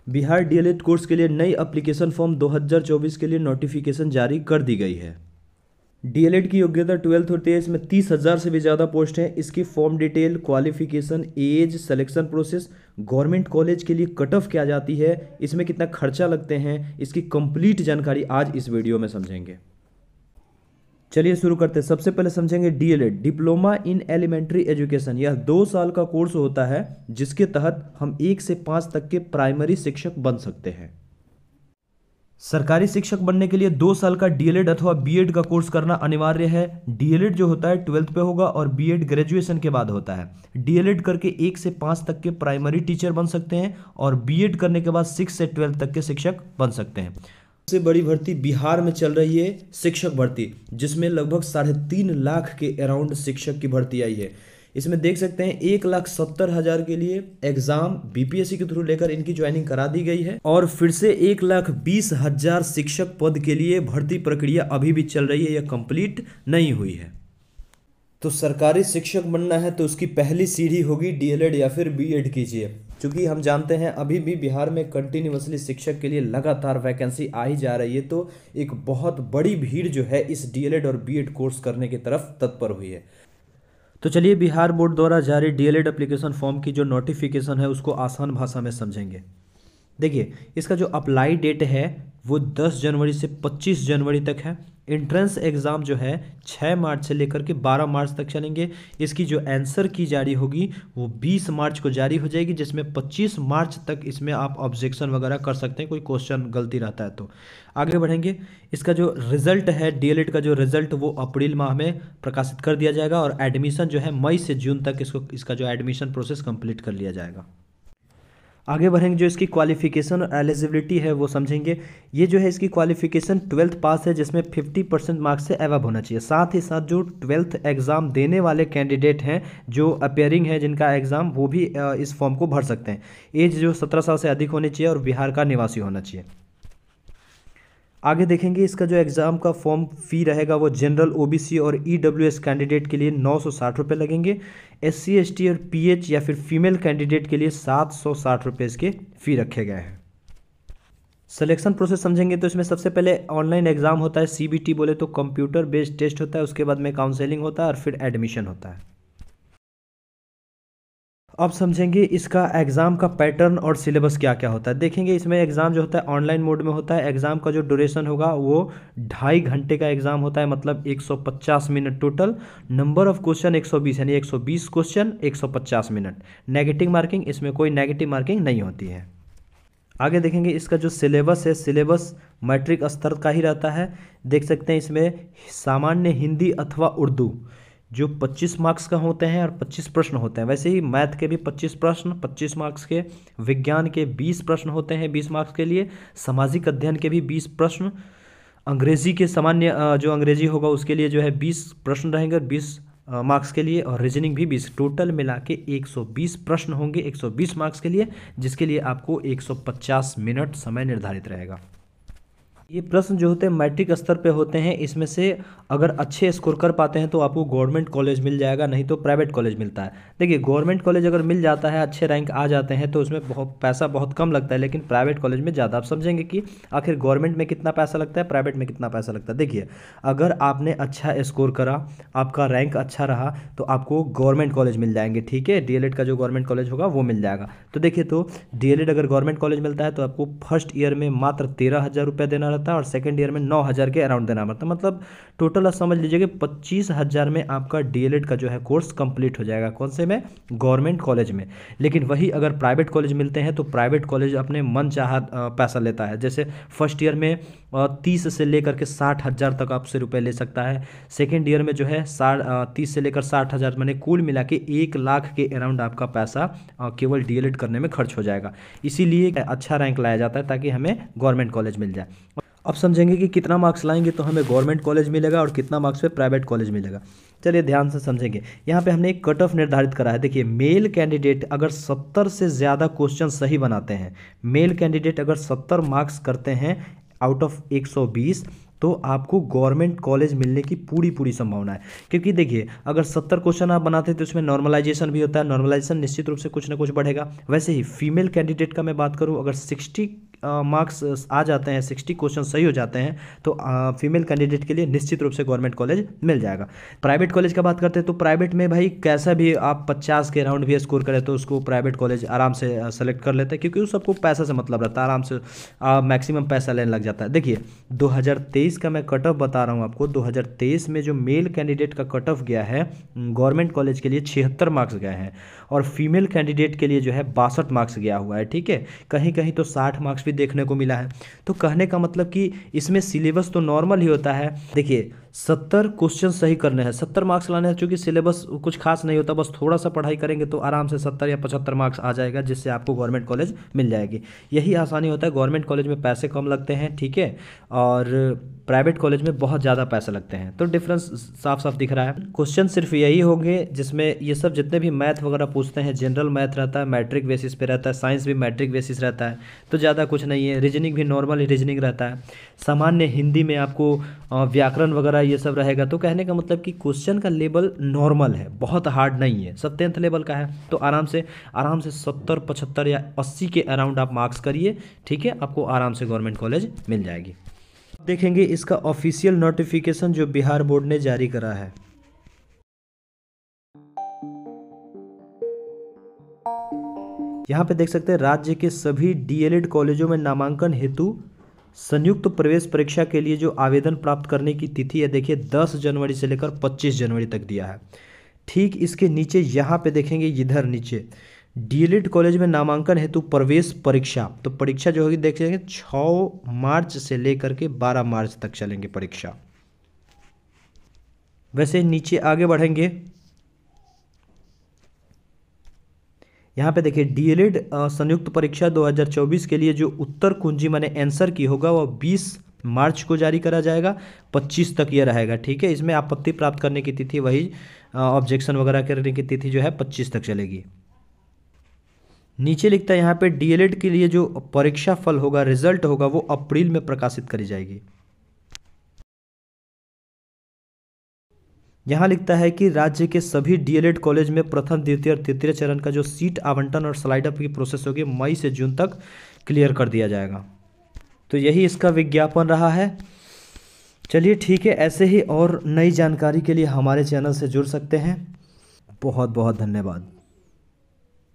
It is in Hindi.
बिहार डीएलएड कोर्स के लिए नई एप्लीकेशन फॉर्म 2024 के लिए नोटिफिकेशन जारी कर दी गई है। डीएलएड की योग्यता 12th होती है। इसमें 30,000 से भी ज़्यादा पोस्ट हैं। इसकी form detail, qualification, age, selection process, government college के लिए कट ऑफ क्या जाती है, इसमें कितना खर्चा लगते हैं, इसकी कंप्लीट जानकारी आज इस वीडियो में समझेंगे। चलिए शुरू करते हैं। सबसे पहले समझेंगे DElEd, diploma in elementary education. यह 2 साल का कोर्स होता है जिसके तहत हम 1 से 5 तक के प्राइमरी शिक्षक बन सकते हैं। सरकारी शिक्षक बनने के लिए 2 साल का डीएलएड अथवा बीएड का कोर्स करना अनिवार्य है। डीएलएड जो होता है 12th पे होगा और बीएड ग्रेजुएशन के बाद होता है। डीएलएड करके 1 से 5 तक के प्राइमरी टीचर बन सकते हैं और बीएड करने के बाद 6 से 12 तक के शिक्षक बन सकते हैं। सबसे बड़ी भर्ती बिहार में चल रही है शिक्षक भर्ती, जिसमें लगभग 3.5 लाख के अराउंड शिक्षक की भर्ती आई है। इसमें देख सकते हैं 1,70,000 के लिए एग्जाम बीपीएससी के थ्रू लेकर इनकी ज्वाइनिंग करा दी गई है और फिर से 1,20,000 शिक्षक पद के लिए भर्ती प्रक्रिया अभी भी चल रही है, यह कंप्लीट नहीं हुई है। तो सरकारी शिक्षक बनना है तो उसकी पहली सीढ़ी होगी डीएलएड या फिर बीएड कीजिए। क्योंकि हम जानते हैं अभी भी बिहार में कंटिन्यूअसली शिक्षक के लिए लगातार वैकेंसी आ ही जा रही है, तो एक बहुत बड़ी भीड़ जो है इस डीएलएड और बीएड कोर्स करने की तरफ तत्पर हुई है। तो चलिए बिहार बोर्ड द्वारा जारी डीएलएड एप्लीकेशन फॉर्म की जो नोटिफिकेशन है उसको आसान भाषा में समझेंगे। देखिए, इसका जो अप्लाई डेट है वो 10 जनवरी से 25 जनवरी तक है। एंट्रेंस एग्ज़ाम जो है 6 मार्च से लेकर के 12 मार्च तक चलेंगे। इसकी जो आंसर की जारी होगी वो 20 मार्च को जारी हो जाएगी, जिसमें 25 मार्च तक इसमें आप ऑब्जेक्शन वगैरह कर सकते हैं, कोई क्वेश्चन गलती रहता है तो। आगे बढ़ेंगे। इसका जो रिजल्ट है डीएलएड का जो रिजल्ट वो अप्रैल माह में प्रकाशित कर दिया जाएगा और एडमिशन जो है मई से जून तक इसका जो एडमिशन प्रोसेस कंप्लीट कर लिया जाएगा। आगे बढ़ेंगे। जो इसकी क्वालिफिकेशन और एलिजिबिलिटी है वो समझेंगे। ये जो है इसकी क्वालिफिकेशन 12th पास है, जिसमें 50% मार्क्स से एवब होना चाहिए। साथ ही साथ जो 12th एग्ज़ाम देने वाले कैंडिडेट हैं जो अपेयरिंग है जिनका एग्ज़ाम, वो भी इस फॉर्म को भर सकते हैं। एज जो 17 साल से अधिक होनी चाहिए और बिहार का निवासी होना चाहिए। आगे देखेंगे। इसका जो एग्ज़ाम का फॉर्म फ़ी रहेगा वो जनरल, ओबीसी और ईडब्ल्यूएस कैंडिडेट के लिए 960 रुपये लगेंगे। एससी, एसटी और पीएच या फिर फीमेल कैंडिडेट के लिए 760 रुपये इसके फ़ी रखे गए हैं। सिलेक्शन प्रोसेस समझेंगे तो इसमें सबसे पहले ऑनलाइन एग्ज़ाम होता है, सीबीटी बोले तो कंप्यूटर बेस्ड टेस्ट होता है। उसके बाद में काउंसलिंग होता है और फिर एडमिशन होता है। अब समझेंगे इसका एग्ज़ाम का पैटर्न और सिलेबस क्या क्या होता है। देखेंगे इसमें एग्ज़ाम जो होता है ऑनलाइन मोड में होता है। एग्ज़ाम का जो ड्यूरेशन होगा वो 2.5 घंटे का एग्ज़ाम होता है, मतलब 150 minute total. Number of question 120, यानी 120 क्वेश्चन 150 मिनट। नेगेटिव मार्किंग, इसमें कोई नेगेटिव मार्किंग नहीं होती है। आगे देखेंगे इसका जो सिलेबस है, सिलेबस मैट्रिक स्तर का ही रहता है। देख सकते हैं इसमें सामान्य हिंदी अथवा उर्दू जो 25 मार्क्स का होते हैं और 25 प्रश्न होते हैं। वैसे ही मैथ के भी 25 प्रश्न 25 मार्क्स के, विज्ञान के 20 प्रश्न होते हैं 20 मार्क्स के लिए, सामाजिक अध्ययन के भी 20 प्रश्न, अंग्रेजी के सामान्य जो अंग्रेजी होगा उसके लिए जो है 20 प्रश्न रहेंगे 20 मार्क्स के लिए, और रीजनिंग भी 20। टोटल मिला के 120 प्रश्न होंगे 120 मार्क्स के लिए, जिसके लिए आपको 150 मिनट समय निर्धारित रहेगा। ये प्रश्न जो होते हैं मैट्रिक स्तर पे होते हैं। इसमें से अगर अच्छे स्कोर कर पाते हैं तो आपको गवर्नमेंट कॉलेज मिल जाएगा, नहीं तो प्राइवेट कॉलेज मिलता है। देखिए, गवर्नमेंट कॉलेज अगर मिल जाता है, अच्छे रैंक आ जाते हैं तो उसमें पैसा बहुत कम लगता है, लेकिन प्राइवेट कॉलेज में ज़्यादा। आप समझेंगे कि आखिर गवर्नमेंट में कितना पैसा लगता है, प्राइवेट में कितना पैसा लगता है। देखिए, अगर आपने अच्छा स्कोर करा, आपका रैंक अच्छा रहा, तो आपको गवर्नमेंट कॉलेज मिल जाएंगे। ठीक है, डीएलएड का जो गवर्नमेंट कॉलेज होगा वो मिल जाएगा। तो देखिए, तो डीएलएड अगर गवर्नमेंट कॉलेज मिलता है तो आपको फर्स्ट ईयर में मात्र 13,000 रुपये देना रहता है और सेकेंड ईयर में 9,000 के अराउंड देना पड़ता है। मतलब टोटल आप समझ लीजिए कि 25,000 में आपका डीएलएड का जो है कोर्स कंप्लीट हो जाएगा। कौन से में? गवर्नमेंट कॉलेज में। लेकिन वही अगर प्राइवेट कॉलेज मिलते हैं तो प्राइवेट कॉलेज अपने मन चाहा पैसा लेता है। जैसे फर्स्ट ईयर में 30 से लेकर के 60,000 तक आपसे रुपए ले सकता है। सेकेंड ईयर में जो है 30 से लेकर 60,000, मैंने कुल मिला के 1 लाख के अराउंड आपका पैसा केवल डीएलएड करने में खर्च हो जाएगा। इसीलिए अच्छा रैंक लाया जाता है ताकि हमें गवर्नमेंट कॉलेज मिल जाए। अब समझेंगे कि कितना मार्क्स लाएंगे तो हमें गवर्नमेंट कॉलेज मिलेगा और कितना मार्क्स पे प्राइवेट कॉलेज मिलेगा। चलिए ध्यान से समझेंगे। यहाँ पे हमने एक कट ऑफ निर्धारित करा है। देखिए, मेल कैंडिडेट अगर 70 से ज़्यादा क्वेश्चन सही बनाते हैं, मेल कैंडिडेट अगर 70 मार्क्स करते हैं आउट ऑफ 120, तो आपको गवर्नमेंट कॉलेज मिलने की पूरी पूरी संभावना है। क्योंकि देखिए, अगर 70 क्वेश्चन आप बनाते तो उसमें नॉर्मलाइजेशन भी होता है, नॉर्मलाइजेशन निश्चित रूप से कुछ ना कुछ बढ़ेगा। वैसे ही फीमेल कैंडिडेट का मैं बात करूँ, अगर 60 मार्क्स आ जाते हैं, 60 क्वेश्चन सही हो जाते हैं, तो फीमेल कैंडिडेट के लिए निश्चित रूप से गवर्नमेंट कॉलेज मिल जाएगा। प्राइवेट कॉलेज का बात करते हैं तो प्राइवेट में भाई कैसा भी आप 50 के अराउंड भी स्कोर करें तो उसको प्राइवेट कॉलेज आराम से सेलेक्ट कर लेते हैं, क्योंकि उस सबको पैसा से मतलब रहता है, आराम से मैक्सिमम पैसा लेने लग जाता है। देखिए 2023 का मैं कट ऑफ बता रहा हूँ आपको। 2023 में जो मेल कैंडिडेट का कट ऑफ गया है गवर्नमेंट कॉलेज के लिए 76 मार्क्स गए हैं, और फीमेल कैंडिडेट के लिए जो है 62 मार्क्स गया हुआ है। ठीक है, कहीं कहीं तो 60 मार्क्स भी देखने को मिला है। तो कहने का मतलब कि इसमें सिलेबस तो नॉर्मल ही होता है। देखिए 70 क्वेश्चन सही करने हैं, 70 मार्क्स लाने हैं, चूंकि सिलेबस कुछ खास नहीं होता, बस थोड़ा सा पढ़ाई करेंगे तो आराम से 70 या 75 मार्क्स आ जाएगा, जिससे आपको गवर्नमेंट कॉलेज मिल जाएगी। यही आसानी होता है। गवर्नमेंट कॉलेज में पैसे कम लगते हैं, ठीक है, और प्राइवेट कॉलेज में बहुत ज़्यादा पैसे लगते हैं। तो डिफरेंस साफ साफ दिख रहा है। क्वेश्चन सिर्फ यही होंगे जिसमें ये सब जितने भी मैथ वगैरह पूछते हैं, जनरल मैथ रहता है, मैट्रिक बेसिस पे रहता है, साइंस भी मैट्रिक बेसिस रहता है, तो ज़्यादा कुछ नहीं है। रीजनिंग भी नॉर्मल रीजनिंग रहता है। सामान्य हिंदी में आपको व्याकरण वगैरह ये सब रहेगा। तो कहने का मतलब कि क्वेश्चन का लेवल नॉर्मल है, बहुत हार्ड नहीं है, सब 10th लेवल का है। तो आराम से 70, 75 या 80 के अराउंड आप मार्क्स करिए, ठीक है, आपको आराम से गवर्नमेंट कॉलेज मिल जाएगी। देखेंगे इसका ऑफिशियल नोटिफिकेशन जो बिहार बोर्ड ने जारी करा है। यहाँ पे देख सकते हैं राज्य के सभी डीएलएड कॉलेजों में नामांकन हेतु संयुक्त प्रवेश परीक्षा के लिए जो आवेदन प्राप्त करने की तिथि है, देखिए 10 जनवरी से लेकर 25 जनवरी तक दिया है। ठीक इसके नीचे यहाँ पे देखेंगे, इधर नीचे डीएलएड कॉलेज में नामांकन हेतु प्रवेश परीक्षा, तो परीक्षा जो होगी देखेंगे 6 मार्च से लेकर के 12 मार्च तक चलेंगे परीक्षा। वैसे नीचे आगे बढ़ेंगे, यहाँ पे देखिए डीएलएड संयुक्त परीक्षा 2024 के लिए जो उत्तर कुंजी माने आंसर की होगा वह 20 मार्च को जारी करा जाएगा, 25 तक ये रहेगा। ठीक है, इसमें आपत्ति प्राप्त करने की तिथि, वही ऑब्जेक्शन वगैरह करने की तिथि जो है 25 तक चलेगी। नीचे लिखता है यहाँ पे डीएलएड के लिए जो परीक्षा फल होगा, रिजल्ट होगा, वो अप्रैल में प्रकाशित करी जाएगी। यहाँ लिखता है कि राज्य के सभी डीएलएड कॉलेज में प्रथम, द्वितीय और तृतीय चरण का जो सीट आवंटन और स्लाइड अप की प्रोसेस होगी मई से जून तक क्लियर कर दिया जाएगा। तो यही इसका विज्ञापन रहा है। चलिए ठीक है, ऐसे ही और नई जानकारी के लिए हमारे चैनल से जुड़ सकते हैं। बहुत बहुत धन्यवाद।